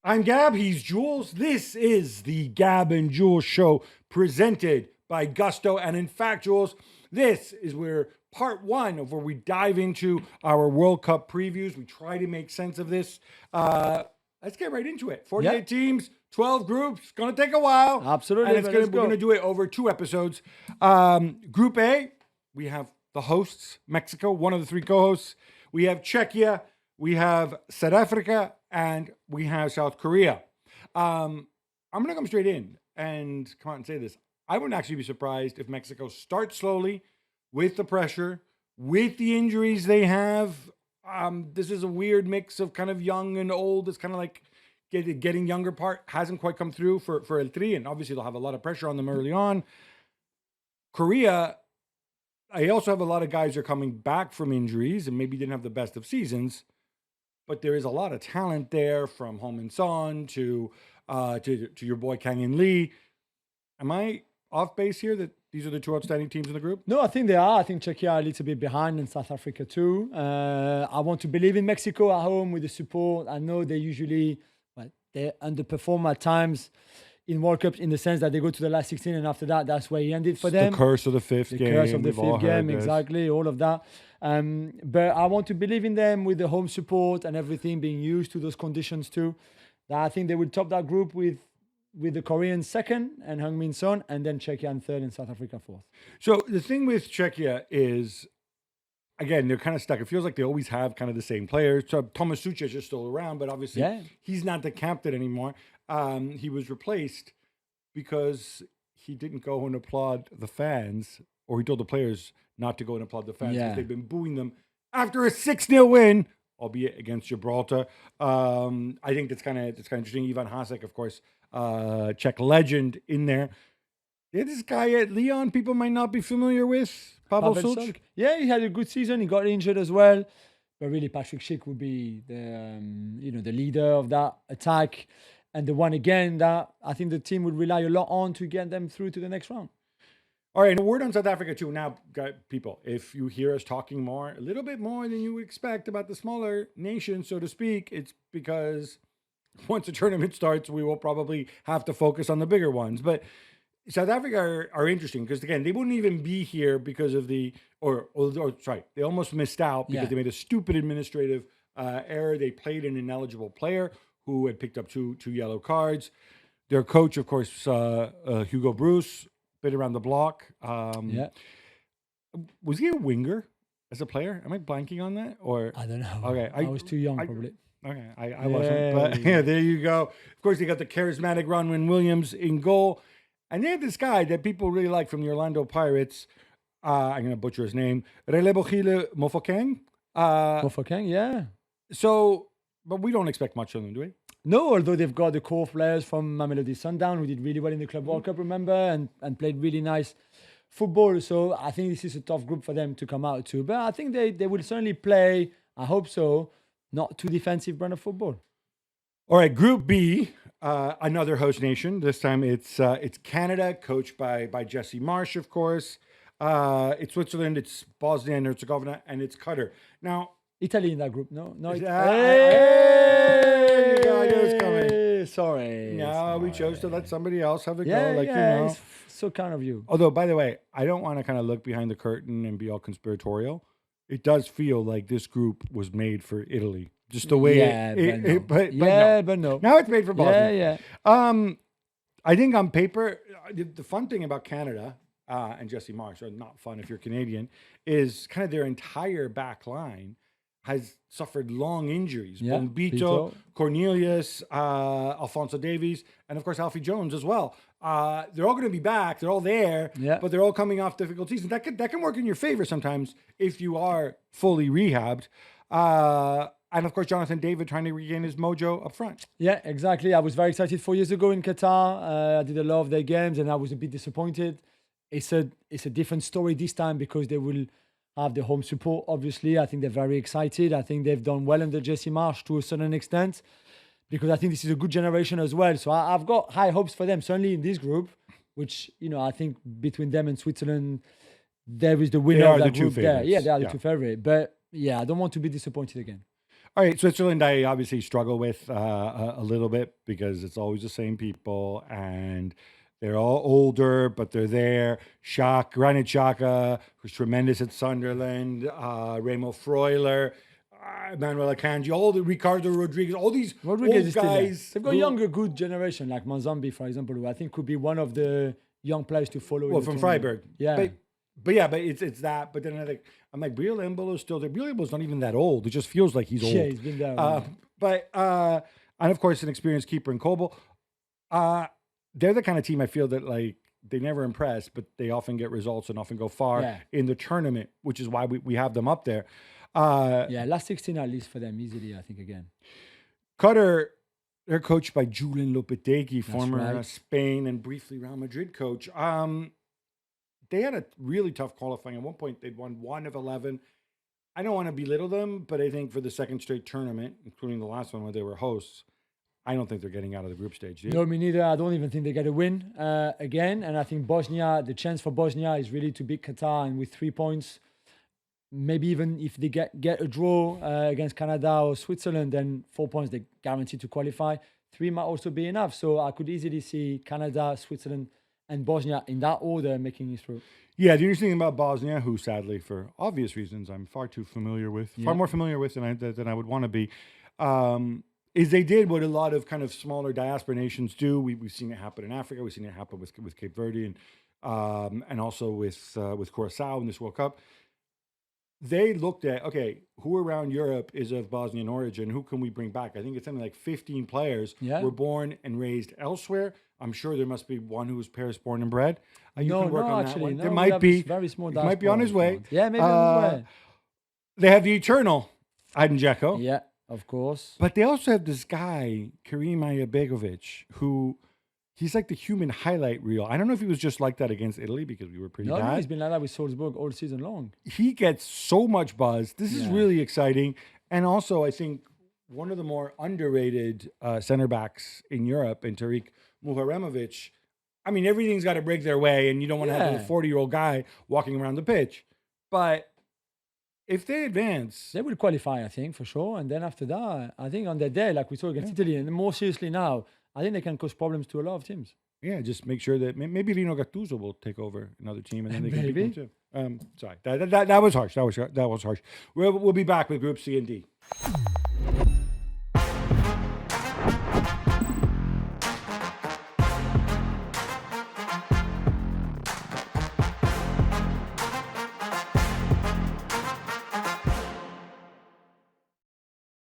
I'm Gab, he's Jules. This is the Gab and Juls Show presented by Gusto. And in fact, Jules, this is where part one of where we dive into our World Cup previews. We try to make sense of this. Let's get right into it. 48 teams, 12 groups. Going to take a while. Absolutely. And we're going to do it over 2 episodes. Group A, we have the hosts, Mexico, one of the 3 co-hosts. We have Czechia, we have South Africa, and we have South Korea. I'm going to come straight in and come out and say this. I wouldn't actually be surprised if Mexico starts slowly with the pressure, with the injuries they have. This is a weird mix of kind of young and old. It's kind of like getting younger part hasn't quite come through for El Tri, and obviously they'll have a lot of pressure on them early on. Korea, I also have a lot of guys who are coming back from injuries and maybe didn't have the best of seasons, but there is a lot of talent there, from Heung-min Son to your boy Kang In Lee. Am I off base here that these are the 2 outstanding teams in the group? No, I think they are. I think Czechia are a little bit behind, and South Africa too. I want to believe in Mexico at home with the support. I know they usually, they underperform at times in World Cups in the sense that they go to the last 16, and after that, that's where it ended for them. The curse of the fifth game. The curse of the 5th game, exactly, all of that. But I want to believe in them with the home support and everything, being used to those conditions too. That I think they will top that group with the Koreans second and Heung-min Son, and then Czechia and third and South Africa fourth. So the thing with Czechia is, again, they're kind of stuck. It feels like they always have kind of the same players. So Tomas Suchek is still around, but obviously he's not the captain anymore. He was replaced because he didn't go and applaud the fans, or he told the players not to go and applaud the fans because they've been booing them after a 6-0 win, albeit against Gibraltar. I think that's kind of interesting. Ivan Hasek, of course, Czech legend in there. Yeah, this guy at Lyon, people might not be familiar with. Pavel Such. Yeah, he had a good season. He got injured as well. But really, Patrick Schick would be the leader of that attack. And the one, again, that I think the team would rely a lot on to get them through to the next round. All right, and a word on South Africa too. Now, people, if you hear us talking a little bit more than you would expect about the smaller nations, so to speak, it's because once the tournament starts, we will probably have to focus on the bigger ones. But South Africa are interesting because, again, they wouldn't even be here because of they almost missed out because they made a stupid administrative error. They played an ineligible player who had picked up two yellow cards. Their coach, of course, Hugo Bruce, bit around the block. Was he a winger as a player? Am I blanking on that? Or I don't know. Okay, I was too young, probably. Okay, I wasn't. But yeah, there you go. Of course, they got the charismatic Ronwen Williams in goal. And they had this guy that people really like from the Orlando Pirates. I'm going to butcher his name. Relebohile Mofokeng. Mofokeng, yeah. So, but we don't expect much of them, do we? No, although they've got the core players from Mamelodi Sundown who did really well in the Club World Cup, remember, and played really nice football. So I think this is a tough group for them to come out to. But I think they will certainly play, I hope so, not too defensive brand of football. All right, Group B, another host nation. This time it's Canada, coached by Jesse Marsh, of course. It's Switzerland, it's Bosnia and Herzegovina, and it's Qatar. Now, Italy in that group, no? Hey! God, it was coming. Sorry. No, we chose to let somebody else have a go. It's so kind of you. Although, by the way, I don't want to kind of look behind the curtain and be all conspiratorial. It does feel like this group was made for Italy. Just the way but no. Now it's made for Bosnia. I think on paper, the fun thing about Canada and Jesse Marsh, or not fun if you're Canadian, is kind of their entire back line has suffered long injuries. Bombito, Cornelius, Alfonso Davies, and of course Alfie Jones as well. They're all going to be back. They're all there, but they're all coming off difficult seasons. That can work in your favor sometimes if you are fully rehabbed. And of course, Jonathan David trying to regain his mojo up front. Yeah, exactly. I was very excited 4 years ago in Qatar. I did a lot of their games, and I was a bit disappointed. It's a different story this time because they will have the home support, obviously. I think they're very excited. I think they've done well under Jesse Marsh to a certain extent because I think this is a good generation as well. So I've got high hopes for them, certainly in this group, which, I think between them and Switzerland, there is the winner of that group there. Yeah, they are the two favorites. But yeah, I don't want to be disappointed again. All right, Switzerland, I obviously struggle with a little bit because it's always the same people and they're all older, but they're there. Granit Xhaka, who's tremendous at Sunderland, Remo Freuler, Manuel Akanji, all the Ricardo Rodriguez, all these Rodriguez old is still there. guys. They've got a younger, good generation like Manzambi, for example, who I think could be one of the young players to follow. Well, from Freiburg. Yeah. But it's that. But then I'm like, Briel Embolo's still there. Briel Embolo's not even that old. It just feels like he's old. Yeah, he's been there. And of course, an experienced keeper in Kobel. They're the kind of team I feel that like they never impress, but they often get results and often go far in the tournament, which is why we have them up there. Last 16 at least for them easily, I think, again. Qatar, they're coached by Julien Lopetegui, former right. Spain and briefly Real Madrid coach. They had a really tough qualifying. At one point, they'd won 1 of 11. I don't want to belittle them, but I think for the second straight tournament, including the last one where they were hosts, I don't think they're getting out of the group stage. No, me neither. I don't even think they get a win again. And I think Bosnia, the chance for Bosnia is really to beat Qatar, and with 3 points, maybe even if they get a draw against Canada or Switzerland, then 4 points, they're guaranteed to qualify. 3 might also be enough. So I could easily see Canada, Switzerland, and Bosnia in that order making it through. Yeah, the interesting thing about Bosnia, who sadly, for obvious reasons, I'm far more familiar with than I would want to be, is they did what a lot of kind of smaller diaspora nations do. We've seen it happen in Africa. We've seen it happen with Cape Verde and also with Curacao in this World Cup. They looked at, okay, who around Europe is of Bosnian origin? Who can we bring back? I think it's something like 15 players were born and raised elsewhere. I'm sure there must be one who was Paris born and bred. You can work on that one. No, there might be. Very small. He might be on his way. Yeah, maybe on his way. They have the eternal Aydin Dzeko. Yeah, of course. But they also have this guy, Karim Ayabegovic, who he's like the human highlight reel. I don't know if he was just like that against Italy because we were pretty bad. No, he's been like that with Salzburg all season long. He gets so much buzz. This is really exciting. And also, I think one of the more underrated center backs in Europe, in Tariq Muharemovic, I mean, everything's got to break their way, and you don't want to have a 40-year-old guy walking around the pitch. But if they advance, they will qualify, I think, for sure. And then after that, I think on their day, like we saw against Italy, and more seriously now, I think they can cause problems to a lot of teams. Yeah, just make sure that maybe Rino Gattuso will take over another team, and then they can beat them too. Sorry, that was harsh. That was harsh. We'll be back with Group C and D.